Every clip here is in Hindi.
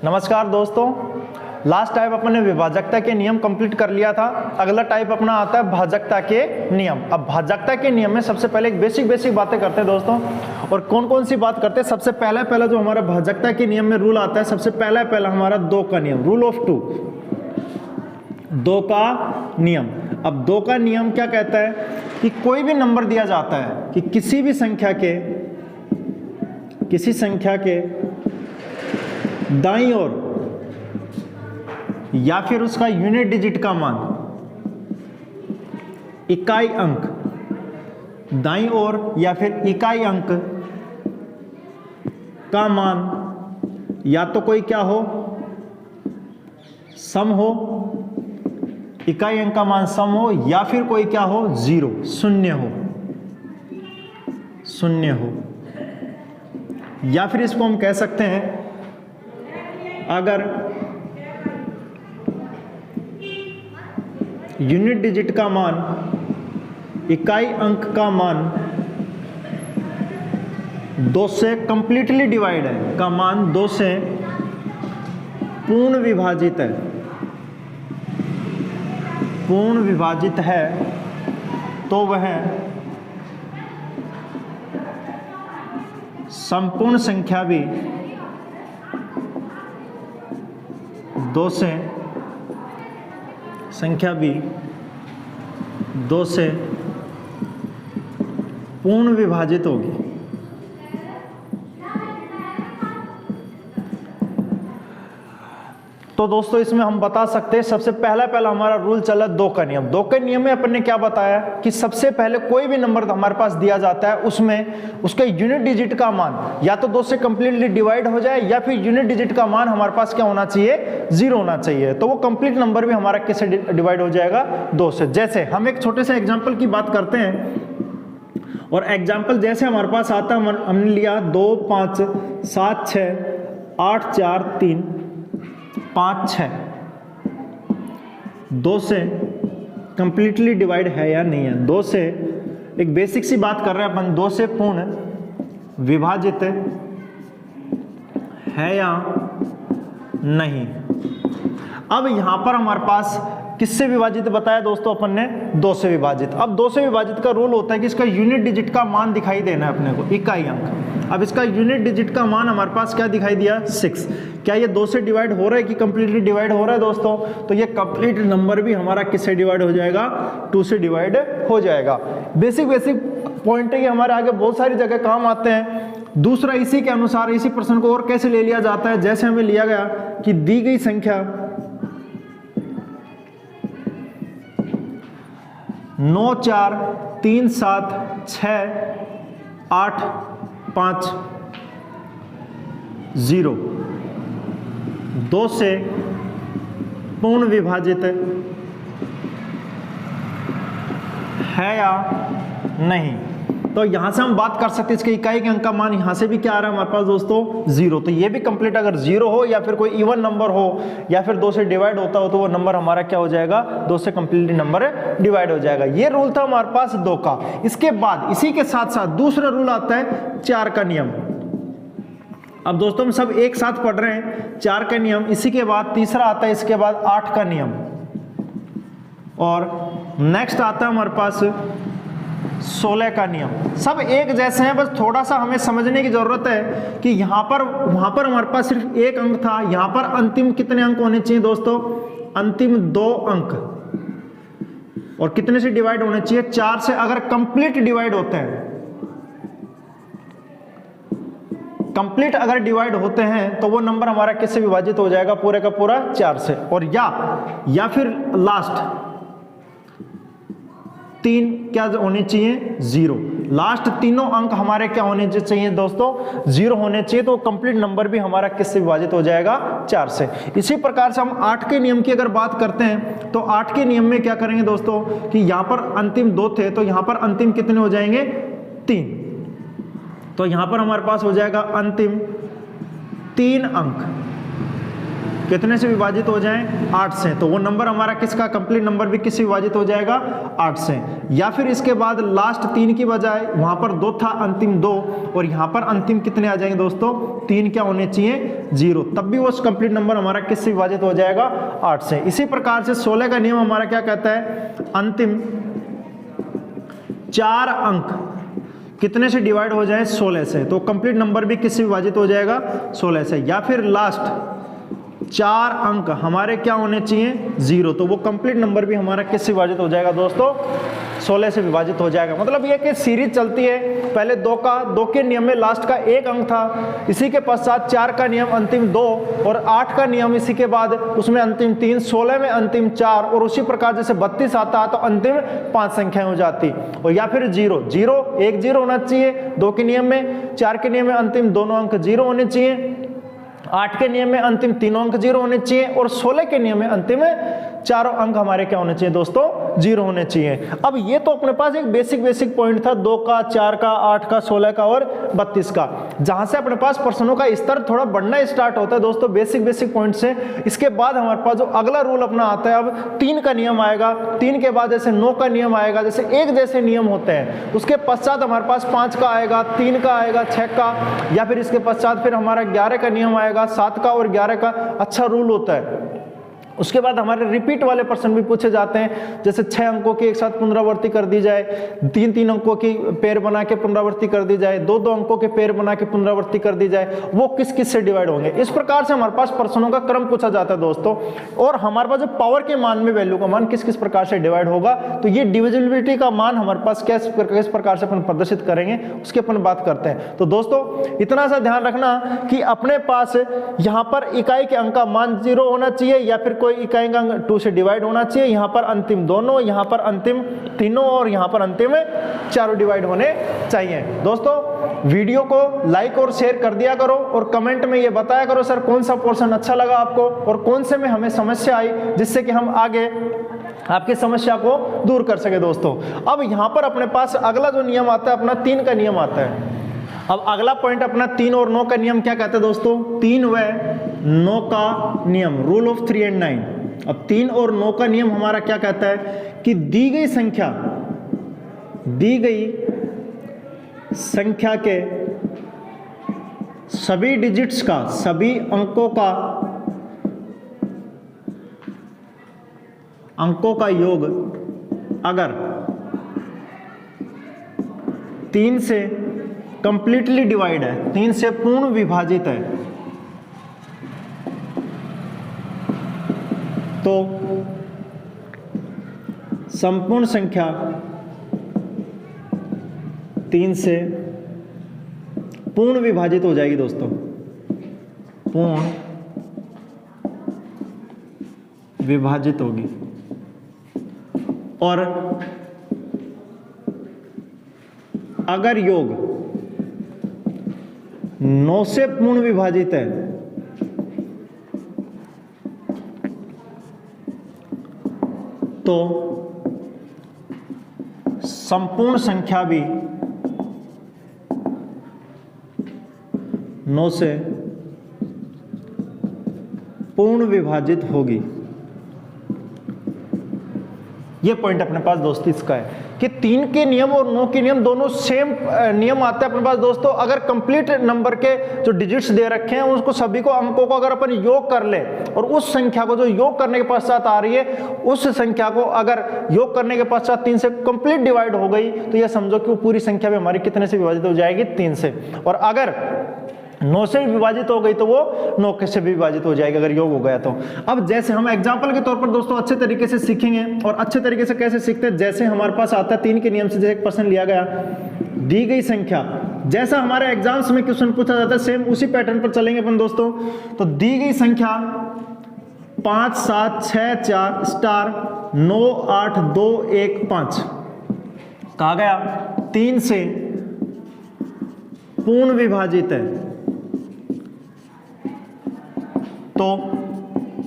नमस्कार दोस्तों, लास्ट टाइप अपने विभाजकता के नियम कंप्लीट कर लिया था। अगला टाइप अपना आता है भाजकता के नियम। अब भाजकता के नियम में सबसे पहले एक बेसिक बातें करते हैं दोस्तों। और कौन कौन सी बात करते हैं? सबसे पहला जो हमारा भाजकता के नियम में रूल आता है, सबसे पहला हमारा 2 का नियम, रूल ऑफ 2, 2 का नियम। अब 2 का नियम क्या कहता है कि कोई भी नंबर दिया जाता है कि किसी संख्या के दाईं ओर या फिर उसका यूनिट डिजिट का मान, इकाई अंक, दाईं ओर या फिर इकाई अंक का मान या तो कोई क्या हो, सम हो, इकाई अंक का मान सम हो, या फिर कोई क्या हो, 0, शून्य हो। या फिर इसको हम कह सकते हैं, अगर यूनिट डिजिट का मान, इकाई अंक का मान 2 से कंप्लीटली डिवाइड है, का मान 2 से पूर्ण विभाजित है, तो वह संपूर्ण संख्या भी 2 से पूर्ण विभाजित होगी। तो दोस्तों इसमें हम बता सकते हैं, सबसे पहला हमारा रूल चला 2 का नियम। 2 के नियम में अपन ने क्या बताया कि सबसे पहले कोई भी नंबर हमारे पास दिया जाता है, उसमें उसके यूनिट डिजिट का मान या तो 2 से कंप्लीटली डिवाइड हो जाए, या फिर यूनिट डिजिट का मान हमारे पास क्या होना चाहिए, 0 होना चाहिए। तो वो कंप्लीट नंबर भी हमारा किससे डिवाइड हो जाएगा, 2 से। जैसे हम एक छोटे से एग्जाम्पल की बात करते हैं, और एग्जाम्पल जैसे हमारे पास आता है, हमने लिया 2, 5, 7, 6, 8, 4, 3, 5, 6, 2 से कंप्लीटली डिवाइड है या नहीं है। 2 से एक बेसिक सी बात कर रहे हैं अपन, 2 से पूर्ण विभाजित है या नहीं। अब यहां पर हमारे पास किससे विभाजित बताया दोस्तों अपन ने, 2 से विभाजित। अब 2 से विभाजित का रूल होता है कि इसका यूनिट डिजिट का मान दिखाई देना है अपने को, इकाई अंक। अब इसका यूनिट डिजिट का मान हमारे पास क्या दिखाई दिया, 6। क्या ये 2 से डिवाइड हो रहा है कि कंप्लीटली डिवाइड हो रहा है दोस्तों? तो ये कंप्लीट नंबर भी हमारा किससे डिवाइड हो जाएगा, 2 से डिवाइड हो जाएगा। बेसिक पॉइंट है, ये हमारे आगे बहुत सारी जगह काम आते हैं। दूसरा, इसी के अनुसार इसी प्रश्न को और कैसे ले लिया जाता है, जैसे हमें लिया गया कि दी गई संख्या 9, 4, 3, 7, 6, 8, 5, 0 2 से पूर्ण विभाजित है या नहीं। तो यहां से हम बात कर सकते हैं इसके इकाई के अंक का मान, यहां से भी क्या आ रहा है हमारे पास दोस्तों, 0। तो ये भी कंप्लीट अगर 0 हो या फिर कोई इवन नंबर हो या फिर 2 से डिवाइड होता हो, तो वो नंबर हमारा क्या हो जाएगा, 2 से कंप्लीटली नंबर डिवाइड हो जाएगा। ये रूल था हमारे पास 2 का। इसके बाद इसी के साथ साथ दूसरा रूल आता है 4 का नियम। अब दोस्तों हम सब एक साथ पढ़ रहे हैं, 4 का नियम। इसी के बाद तीसरा आता है, इसके बाद 8 का नियम, और नेक्स्ट आता है हमारे पास 16 का नियम। सब एक जैसे हैं, बस थोड़ा सा हमें समझने की जरूरत है कि वहां पर हमारे पास सिर्फ एक अंक था, यहां पर अंतिम कितने अंक होने चाहिए दोस्तों, अंतिम 2 अंक, और कितने से डिवाइड होने चाहिए, 4 से। अगर कंप्लीट डिवाइड होते हैं, कंप्लीट अगर डिवाइड होते हैं, तो वो नंबर हमारा किससे विभाजित हो जाएगा, पूरे का पूरा 4 से। और या फिर लास्ट 3 क्या होने चाहिए, 0। लास्ट तीनों अंक हमारे क्या होने चाहिए दोस्तों, 0 होने चाहिए। तो कंप्लीट नंबर भी हमारा किससे विभाजित हो जाएगा, 4 से। इसी प्रकार से हम 8 के नियम की अगर बात करते हैं, तो 8 के नियम में क्या करेंगे दोस्तों कि यहां पर अंतिम 2 थे, तो यहां पर अंतिम कितने हो जाएंगे, 3। तो यहां पर हमारे पास हो जाएगा अंतिम 3 अंक, कितने से विभाजित हो जाएं, 8 से, तो वो नंबर हमारा किसका कंप्लीट नंबर भी किससे विभाजित हो जाएगा, 8 से। या फिर इसके बाद लास्ट 3 की बजाय वहां पर 2 था, अंतिम 2, और यहाँ पर अंतिम कितने आ जाएंगे दोस्तों, 3 क्या होने चाहिए, 0, तब भी वो कंप्लीट नंबर हमारा किससे विभाजित हो जाएगा, 8 से। इसी प्रकार से 16 का नियम हमारा क्या कहता है, अंतिम 4 अंक कितने से डिवाइड हो जाए, 16 से, तो कंप्लीट नंबर भी किससे विभाजित हो जाएगा, 16 से। या फिर लास्ट 4 अंक हमारे क्या होने चाहिए, 0, तो वो कंप्लीट नंबर भी हमारा किससे विभाजित हो जाएगा दोस्तों, 16 से विभाजित हो जाएगा। मतलब ये कि सीरीज चलती है, पहले 2 के नियम में लास्ट का 1 अंक था, इसी के पश्चात 4 का नियम अंतिम 2, और 8 का नियम इसी के बाद उसमें अंतिम 3, 16 में अंतिम 4, और उसी प्रकार जैसे 32 आता है तो अंतिम 5 संख्याएं हो जाती। और या फिर 0 0 1 0 होना चाहिए 2 के नियम में, 4 के नियम में अंतिम दोनों अंक 0 होने चाहिए, 8 के नियम में अंतिम 3 अंक 0 होने चाहिए, और 16 के नियम में अंतिम 4 अंक हमारे क्या होने चाहिए दोस्तों, 0 होने चाहिए। अब ये तो अपने पास एक बेसिक पॉइंट था, 2 का, 4 का, 8 का, 16 का और 32 का, जहां से अपने पास प्रश्नों का स्तर थोड़ा बढ़ना स्टार्ट होता है दोस्तों बेसिक पॉइंट से। इसके बाद हमारे पास जो अगला रूल अपना आता है, अब 3 का नियम आएगा, 3 के बाद जैसे 9 का नियम आएगा, जैसे एक जैसे नियम होते हैं। उसके पश्चात हमारे पास 5 का आएगा, 3 का आएगा, 6 का, या फिर इसके पश्चात फिर हमारा 11 का नियम आएगा, 7 का और 11 का। अच्छा रूल होता है। उसके बाद हमारे रिपीट वाले प्रश्न भी पूछे जाते हैं, जैसे 6 अंकों की एक साथ पुनरावृत्ति कर दी जाए, 3 अंकों की पेयर बना के पुनरावृत्ति कर दी जाए, 2 अंकों के पेयर बना के पुनरावृत्ति कर दी जाए, वो किस किस से डिवाइड होंगे। इस प्रकार से हमारे पास प्रश्नों का क्रम पूछा जाता है दोस्तों। और हमारे पास जो पावर के मान में वैल्यू का मान किस किस प्रकार से डिवाइड होगा, तो ये डिविजिबिलिटी का मान हमारे पास किस प्रकार से अपन प्रदर्शित करेंगे उसकी अपन बात करते हैं। तो दोस्तों इतना सा ध्यान रखना कि अपने पास यहाँ पर इकाई के अंक का मान 0 होना चाहिए, या फिर कोई इकाई का अंक 2 से डिवाइड होना चाहिए, यहाँ पर अंतिम दोनों, यहाँ पर अंतिम तीनों, और यहाँ पर अंतिम 4 डिवाइड होने चाहिए। दोस्तों वीडियो को लाइक और शेयर कर दिया करो, और कमेंट में ये बताया करो सर कौन सा पोर्शन अच्छा लगा आपको, और कौन से में हमें समस्या आई, जिससे कि हम आगे आपकी समस्या को दूर कर सके। दोस्तों अब यहाँ पर अपने पास अगला जो नियम आता है अपना 3 का नियम आता है। अब अगला पॉइंट अपना 3 और 9 का नियम क्या कहता है दोस्तों, 3 व 9 का नियम, रूल ऑफ 3 and 9। अब 3 और 9 का नियम हमारा क्या कहता है कि दी गई संख्या के सभी डिजिट्स का, सभी अंकों का योग अगर 3 से कंप्लीटली डिवाइड है, 3 से पूर्ण विभाजित है, तो संपूर्ण संख्या 3 से पूर्ण विभाजित हो जाएगी दोस्तों, पूर्ण विभाजित होगी। और अगर योग 9 से पूर्ण विभाजित है तो संपूर्ण संख्या भी 9 से पूर्ण विभाजित होगी। ये पॉइंट अपने पास दोस्तों इसका है कि 3 के नियम और 9 के नियम दोनों सेम नियम आते हैं अपने पास दोस्तों। अगर कंप्लीट नंबर के जो डिजिट्स दे रखे हैं उसको सभी को अंकों को अगर अपन योग कर ले, और उस संख्या को जो योग करने के पश्चात आ रही है उस संख्या को अगर योग करने के पश्चात 3 से कंप्लीट डिवाइड हो गई, तो ये समझो कि वो पूरी संख्या भी हमारी कितने से विभाजित हो जाएगी, 3 से। और अगर 9 से भी विभाजित हो गई तो वो 9 से भी विभाजित हो जाएगी अगर योग हो गया तो। अब जैसे हम एग्जांपल के तौर पर दोस्तों अच्छे तरीके से सीखेंगे, और अच्छे तरीके से कैसे सीखते हैं, जैसे हमारे पास आता है 3 के नियम से जैसे एक प्रश्न लिया गया, दी गई संख्या, जैसा हमारे एग्जाम्स में क्वेश्चन पूछा जाता है सेम उसी पैटर्न पर चलेंगे अपन दोस्तों। तो दी गई संख्या 5 7 6 4 स्टार 9 8 2 1 5 कहा गया 3 से पूर्ण विभाजित है, तो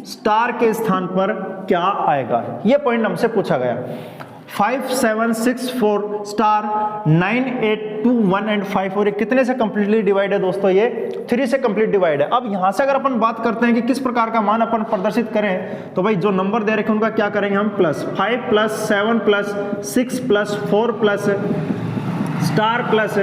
स्टार के स्थान पर क्या आएगा, यह पॉइंट हमसे पूछा गया। 5 7 6 4 स्टार 9 8 2 1 एंड 5 और ये कितने से कंप्लीटली डिवाइड है दोस्तों, ये 3 से कंप्लीट डिवाइड है। अब यहां से अगर अपन बात करते हैं कि किस प्रकार का मान अपन प्रदर्शित करें, तो भाई जो नंबर दे रखे उनका क्या करेंगे हम, plus 5 plus 7 plus 6 plus 4 plus star plus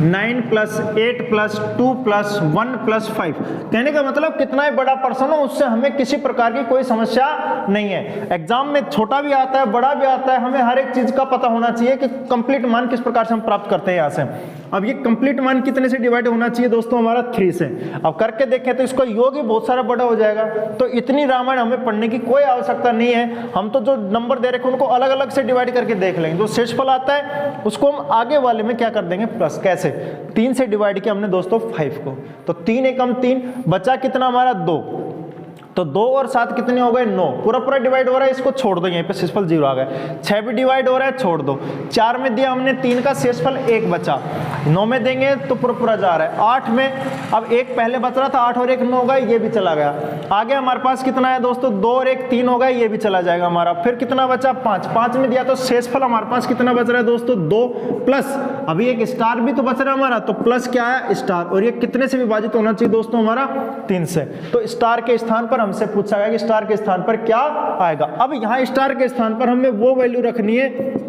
9 plus 8 plus 2 plus 1 plus 5। कहने का मतलब कितना ही बड़ा पर्सन हो उससे हमें किसी प्रकार की कोई समस्या नहीं है। एग्जाम में छोटा भी आता है बड़ा भी आता है, हमें हर एक चीज का पता होना चाहिए कि कंप्लीट मान किस प्रकार से हम प्राप्त करते हैं यहाँ से। अब ये कंप्लीट मान कितने से डिवाइड होना चाहिए दोस्तों, हमारा 3 से। अब करके देखें तो इसका योग ही बहुत सारा बड़ा हो जाएगा, तो इतनी रामायण हमें पढ़ने की कोई आवश्यकता नहीं है। हम तो जो नंबर दे रखे उनको अलग अलग से डिवाइड करके देख लेंगे, जो शेषफल आता है उसको हम आगे वाले में क्या कर देंगे, प्लस। कैसे, 3 से डिवाइड किया हमने दोस्तों 5 को, तो 3 एकम 3, बचा कितना हमारा 2, तो 2 और 7 कितने हो गए 9, पूरा पूरा डिवाइड हो रहा है, इसको छोड़ दो, यहीं पे शेषफल 0 आ गया। 6 भी डिवाइड हो रहा है, छोड़ दो। 4 में दिया हमने 3 का शेषफल 1 बचा, 9 में देंगे तो पूरा पूरा जा रहा है। 8 में अब 1 पहले बच रहा था, 8 और 1 9 हो गया, ये भी चला गया। आगे हमारे पास कितना है दोस्तों, 2 और 1 3 हो गया, ये भी चला जाएगा हमारा। फिर कितना बचा 5, 5 में दिया तो शेषफल हमारे पास कितना बच रहा है दोस्तों 2 प्लस अभी एक स्टार भी तो बच रहा है हमारा, तो प्लस क्या है स्टार, और ये कितने से विभाजित होना चाहिए दोस्तों हमारा 3 से। तो स्टार के स्थान पर हमसे पूछा गया कि स्टार के स्थान पर क्या आएगा। अब यहां स्टार के स्थान पर हमें वो वैल्यू रखनी है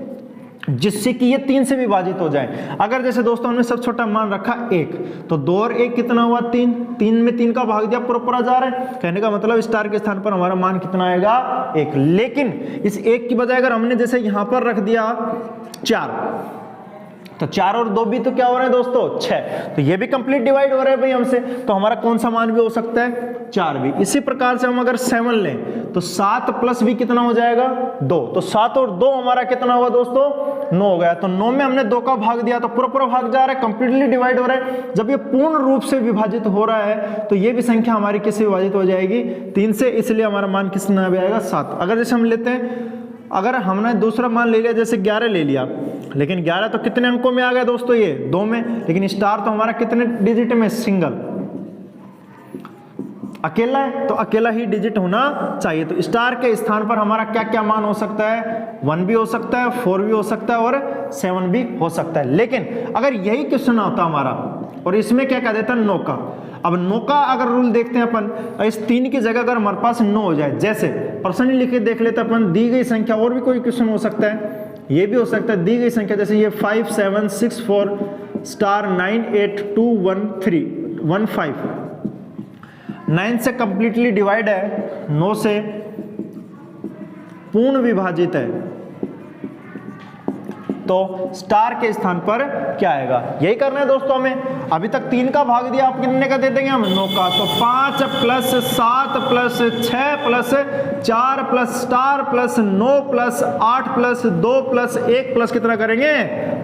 जिससे कि ये 3 से विभाजित हो जाए। अगर जैसे दोस्तों हमने सब छोटा मान रखा 1, तो 2 और 1 कितना हुआ 3, 3 में 3 का भाग दिया, पूरा पूरा जा रहा है। कहने का मतलब स्टार के स्थान पर हमारा मान कितना आएगा 1। लेकिन इस 1 की बजाय अगर हमने जैसे यहां पर रख दिया 4, तो 4 और 2 भी तो क्या हो रहा है दोस्तों 6, तो ये भी कंप्लीट डिवाइड हो रहा है भाई हमसे, तो हमारा कौन सा मान भी हो सकता है 4 भी। इसी प्रकार से हम अगर 7 लें तो 7 प्लस भी कितना हो जाएगा 2, तो 7 और 2 हमारा कितना हुआ दोस्तों 9 हो गया। तो 9 में हमने 2 का भाग दिया तो पूरा पूरा भाग जा रहा है, कंप्लीटली डिवाइड हो रहा है। जब ये पूर्ण रूप से विभाजित हो रहा है तो ये भी संख्या हमारी किससे विभाजित हो जाएगी 3 से, इसलिए हमारा मान कितना आ जाएगा 7। अगर जैसे हम लेते हैं, अगर हमने दूसरा मान ले लिया जैसे 11 ले लिया, लेकिन 11 तो कितने अंकों में आ गया दोस्तों ये 2 में, लेकिन स्टार तो हमारा कितने डिजिट में, सिंगल, अकेला है, तो अकेला ही डिजिट होना चाहिए। तो स्टार के स्थान पर हमारा क्या क्या मान हो सकता है, 1 भी हो सकता है, 4 भी हो सकता है और 7 भी हो सकता है। लेकिन अगर यही क्वेश्चन होता हमारा और इसमें क्या कह देता 9 का, अब 9 का अगर रूल देखते हैं अपन, इस 3 की जगह अगर हमारे पास 9 हो जाए, जैसे पर्सनली लिख के देख लेते हैं अपन, दी गई संख्या, और भी कोई क्वेश्चन हो सकता है, ये भी हो सकता है, दी गई संख्या जैसे ये 5 7 6 4 स्टार 9 8 2 1 3 1 5, 9 से कंप्लीटली डिवाइड है, 9 से पूर्ण विभाजित है, तो स्टार के स्थान पर क्या आएगा, यही करना है दोस्तों हमें। अभी तक 3 का भाग दिया, आप कितने का दे देंगे हम 9 का, तो 5 plus 7 plus 6 plus 4 plus star plus 9 plus 8 plus 2 plus 1 plus कितना करेंगे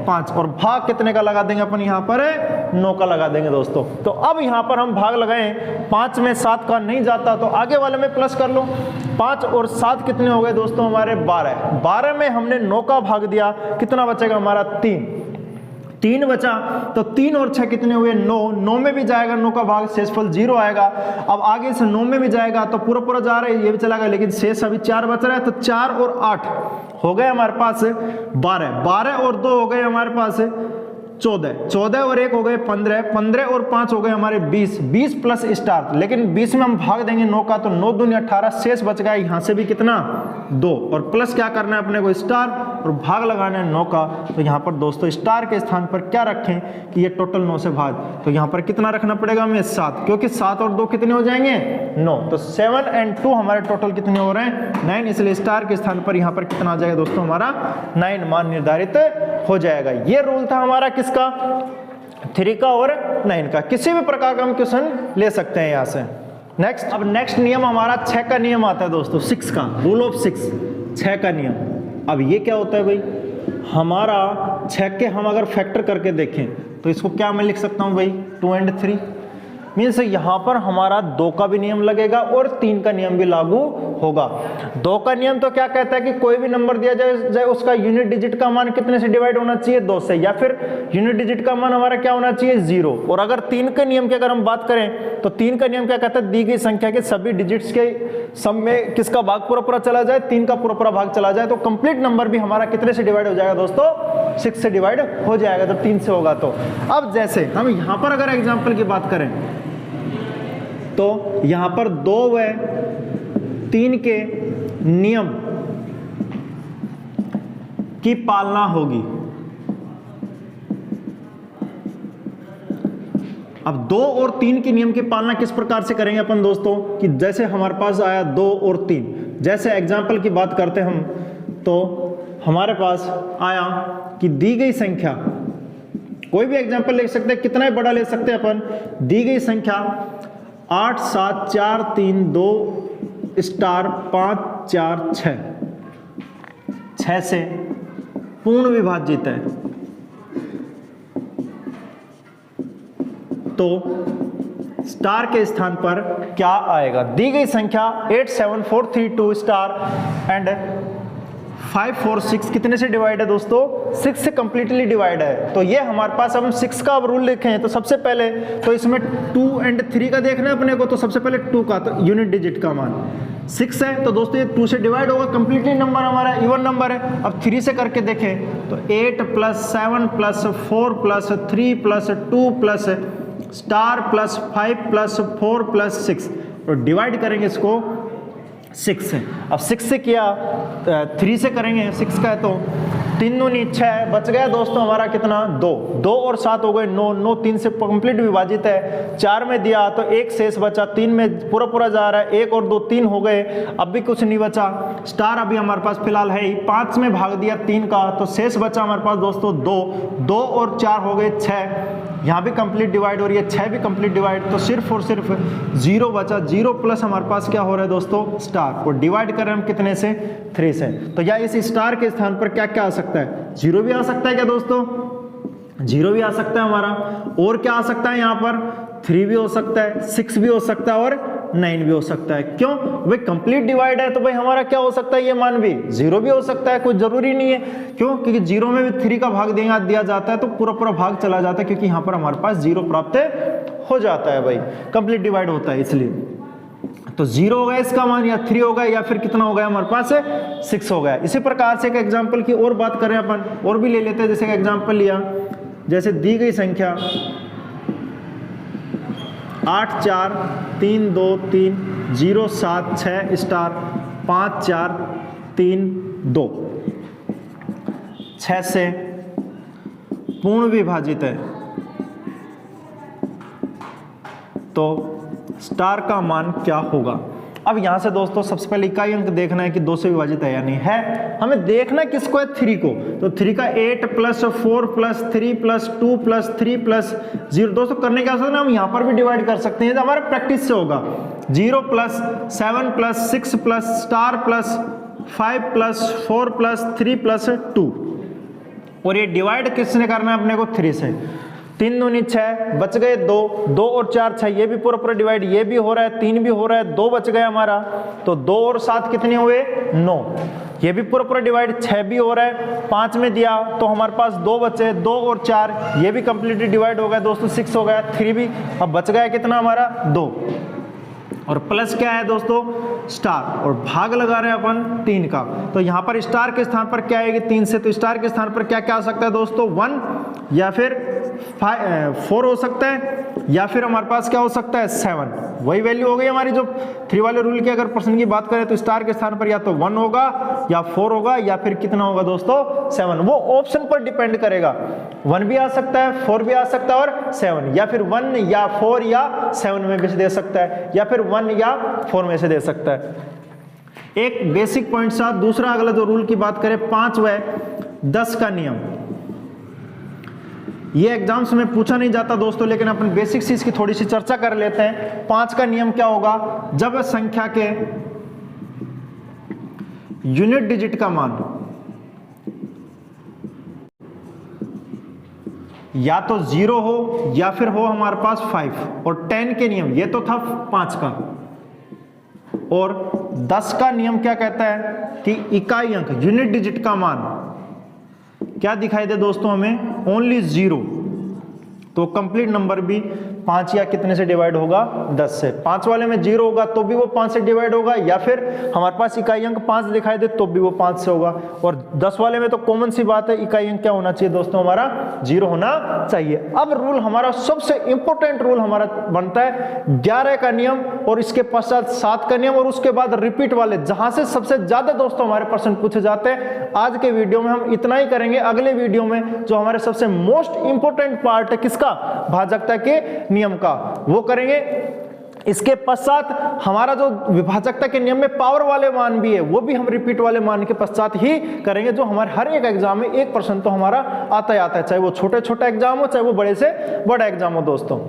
5, और भाग कितने का लगा देंगे अपन यहाँ पर 9 का लगा देंगे दोस्तों। तो अब यहाँ पर हम भाग लगाएं, 5 में 7 का नहीं जाता तो आगे वाले में प्लस कर लो। 5 और 7 कितने हो गए दोस्तों हमारे 12, 12 में हमने 9 का भाग दिया, कितना बचेगा हमारा 3 बचा, तो 3 और 6 कितने हुए 9, 9 में भी जाएगा 9 का भाग, शेषफल 0 आएगा। अब आगे से 9 में भी जाएगा तो पूरा पूरा जा रहा है, ये भी चला गया, लेकिन शेष अभी 4 बच रहा है, तो 4 और 8 हो गए हमारे पास 12, 12 और 2 हो गए हमारे पास 14, 14 और 1 हो गए 15, 15 और 5 हो गए हमारे 20, 20 प्लस स्टार, लेकिन 20 में हम भाग देंगे 9 का, तो 9 दूनी 18, शेष बच गया यहाँ से भी कितना 2, और प्लस क्या करना है अपने को स्टार, और भाग लगाना है 9 का। तो यहाँ पर दोस्तों स्टार के स्थान पर क्या रखें कि ये टोटल 9 से भाग, तो यहाँ पर कितना रखना पड़ेगा हमें 7, क्योंकि 7 और 2 कितने हो जाएंगे 9, तो 7 और 2 हमारे टोटल कितने हो रहे हैं 9, इसलिए स्टार के स्थान पर यहाँ पर कितना आ जाएगा दोस्तों हमारा 9 मान निर्धारित हो जाएगा। ये रूल था हमारा किसका 3 का और 9 का। किसी भी प्रकार का हम क्वेश्चन ले सकते हैं यहाँ से। नेक्स्ट, अब नेक्स्ट नियम हमारा 6 का नियम आता है दोस्तों, 6 का रूल ऑफ 6, 6 का नियम। अब ये क्या होता है भाई, हमारा 6 के हम अगर फैक्टर करके देखें तो इसको क्या मैं लिख सकता हूँ भाई 2 and 3, मीन्स यहाँ पर हमारा 2 का भी नियम लगेगा और 3 का नियम भी लागू होगा। 2 का नियम तो क्या कहता है कि कोई भी नंबर दिया जाए उसका यूनिट डिजिट का मान कितने से डिवाइड होना चाहिए, 2 से, या फिर यूनिट डिजिट का मान हमारा क्या होना चाहिए, 0। और अगर 3 के नियम की अगर हम बात करें तो 3 का नियम क्या कहता है, दी गई संख्या के सभी डिजिट्स के सम में किसका भाग पूरा चला जाए, 3 का पूरा भाग चला जाए, तो कंप्लीट नंबर भी हमारा कितने से डिवाइड हो जाएगा दोस्तों, 6 से डिवाइड हो जाएगा जब 3 से होगा तो। अब जैसे हम यहां पर अगर एग्जांपल की बात करें तो यहां पर 2 व 3 के नियम की पालना होगी। अब 2 और 3 के नियम की पालना किस प्रकार से करेंगे अपन दोस्तों, कि जैसे हमारे पास आया 2 और 3, जैसे एग्जांपल की बात करते हैं हम, तो हमारे पास आया कि दी गई संख्या, कोई भी एग्जांपल ले सकते हैं, कितना बड़ा ले सकते हैं अपन, दी गई संख्या 8 7 4 3 2 स्टार 5 4 6 से पूर्ण विभाजित है, तो स्टार के स्थान पर क्या आएगा, दी गई संख्या 8 7 4 3 2 स्टार एंड 5 4 6 कितने से डिवाइड है दोस्तों, 6 से कंप्लीटली डिवाइड है। तो ये हमारे पास, अब हम 6 का रूल लिखें तो सबसे पहले तो इसमें 2 एंड 3 का देखना है अपने को, तो सबसे पहले 2 का, तो यूनिट डिजिट का मान 6 है, तो दोस्तों ये 2 से डिवाइड होगा, कंप्लीटली नंबर हमारा इवन नंबर है। अब 3 से करके देखें तो 8 + 7 + 4 + 3 + 2 प्लस स्टार + 5 + 4 + 6, और डिवाइड करेंगे इसको 6 से। अब 6 से किया, 3 से करेंगे, 6 का है तो 3 दूनी 6 बच गया दोस्तों हमारा कितना, 2 2 और 7 हो गए 9 9 3 से कंप्लीट विभाजित है, 4 में दिया तो 1 शेष बचा, 3 में पूरा जा रहा है, 1 और 2 3 हो गए, अब भी कुछ नहीं बचा, स्टार अभी हमारे पास फिलहाल है ही, 5 में भाग दिया 3 का, तो शेष बचा हमारे पास दोस्तों 2 2 और 4 हो गए 6, यहाँ भी कंप्लीट डिवाइड हो रही है, 6 भी कंप्लीट डिवाइड, तो सिर्फ और सिर्फ 0 बचा, 0 प्लस हमारे पास क्या हो रहा है दोस्तों, स्टार, और डिवाइड कर रहे हैं हम कितने से, 3 से। तो या इस स्टार के स्थान पर क्या क्या आ सकता है, 0 भी आ सकता है क्या दोस्तों, 0 भी आ सकता है हमारा, और क्या आ सकता है यहाँ पर, 3 भी हो सकता है, 6 भी हो सकता है, और 9 भी हो सकता है। क्यों भाई, कंप्लीट डिवाइड है तो भाई हमारा क्या हो सकता है, ये मान भी 0 भी हो सकता है, कोई जरूरी नहीं है। क्यों, क्योंकि 0 में भी 3 का भाग दिया जाता है तो पूरा भाग चला जाता है, क्योंकि यहाँ पर हमारे पास 0 प्राप्त हो जाता है, भाई कंप्लीट डिवाइड होता है इसलिए। तो 0 हो गया इसका मान, या 3 हो गया, या फिर कितना हो गया हमारे पास 6 हो गया। इसी प्रकार से एक एग्जाम्पल की और बात करें अपन, और भी ले लेते हैं, जैसे एग्जाम्पल लिया, जैसे दी गई संख्या 8 4 3 2 3 0 7 6 स्टार 5 4 3 2 6 से पूर्ण विभाजित है, तो स्टार का मान क्या होगा। अब यहां से दोस्तों सबसे पहले इकाई अंक देखना है कि 2 से विभाजित है या नहीं है, हमें देखना किसको है, 3 को, तो 3 का 8 + 4 + 3 + 2 + 3 + 0, दोस्तों करने क्या सकते हैं हम, यहां पर भी डिवाइड कर सकते हैं, तो हमारे प्रैक्टिस से होगा, 0 + 7 + 6 + स्टार + 5 + 4 + 3 + 2, और ये डिवाइड किसने करना है अपने को, 3 से, 3 दूनी 6 बच गए 2 2 और 4 6, ये भी पूरा डिवाइड, ये भी हो रहा है, 3 भी हो रहा है, 2 बच गया हमारा, तो 2 और 7 कितने हुए, 9, ये भी पूरा डिवाइड, 6 भी हो रहा है, 5 में दिया तो हमारे पास 2 बचे, 2 और 4 ये भी कंप्लीटली डिवाइड हो गया दोस्तों, 6 हो गया, 3 भी, अब बच गया कितना हमारा 2, और प्लस क्या है दोस्तों, स्टार, और भाग लगा रहे हैं अपन 3 का, तो यहाँ पर स्टार के स्थान पर क्या आएगी, 3 से, तो स्टार के स्थान पर क्या क्या आ सकता है दोस्तों, 1 या फिर 4 हो सकता है, या फिर हमारे पास क्या हो सकता है 7, वही वैल्यू हो गई हमारी जो 3 वाले रूल की अगर पर्सन की बात करें, तो स्टार के स्थान पर या तो 1 होगा या 4 होगा, या फिर कितना होगा दोस्तों 7, वो ऑप्शन पर डिपेंड करेगा, 1 भी आ सकता है, 4 भी आ सकता है, और 7, या फिर 1 या 4 या 7 में भी दे सकता है, या फिर 1 या 4 में से दे सकता है। एक बेसिक पॉइंट साथ दूसरा अगला जो रूल की बात करें, 5 व 10 का नियम, ये एग्जाम्स में पूछा नहीं जाता दोस्तों, लेकिन अपन बेसिक चीज की थोड़ी सी चर्चा कर लेते हैं। 5 का नियम क्या होगा, जब संख्या के यूनिट डिजिट का मान या तो 0 हो या फिर हो हमारे पास 5, और 10 के नियम, ये तो था 5 का, और 10 का नियम क्या कहता है कि इकाई अंक यूनिट डिजिट का मान क्या दिखाई दे दोस्तों हमें, ओनली 0। तो कंप्लीट नंबर भी 5 या कितने से डिवाइड होगा, 10 से। 5 वाले में 0 होगा तो भी वो 5 से डिवाइड होगा, या फिर हमारे पास इकाई अंक 5 दिखाई दे तो भी वो 5 से होगा। और 10 वाले में तो कॉमन सी बात है, इकाई अंक क्या होना चाहिए दोस्तों, हमारा 0 होना चाहिए। अब रूल हमारा सबसे इंपॉर्टेंट रूल हमारा बनता है 11 का नियम, और इसके पश्चात 7 का नियम, और उसके बाद रिपीट वाले, जहां से सबसे ज्यादा दोस्तों हमारे परसेंट पूछे जाते हैं। आज के वीडियो में हम इतना ही करेंगे। अगले वीडियो में जो हमारे सबसे मोस्ट इंपॉर्टेंट पार्ट है किसका, भाजकता के नियम का, वो करेंगे। इसके पश्चात हमारा जो विभाजकता के नियम में पावर वाले मान भी है, वो भी हम रिपीट वाले मान के पश्चात ही करेंगे, जो हमारे हर एक एग्जाम में 1% तो हमारा आता ही आता है, चाहे वो छोटे छोटा एग्जाम हो, चाहे वो बड़े से बड़ा एग्जाम हो दोस्तों।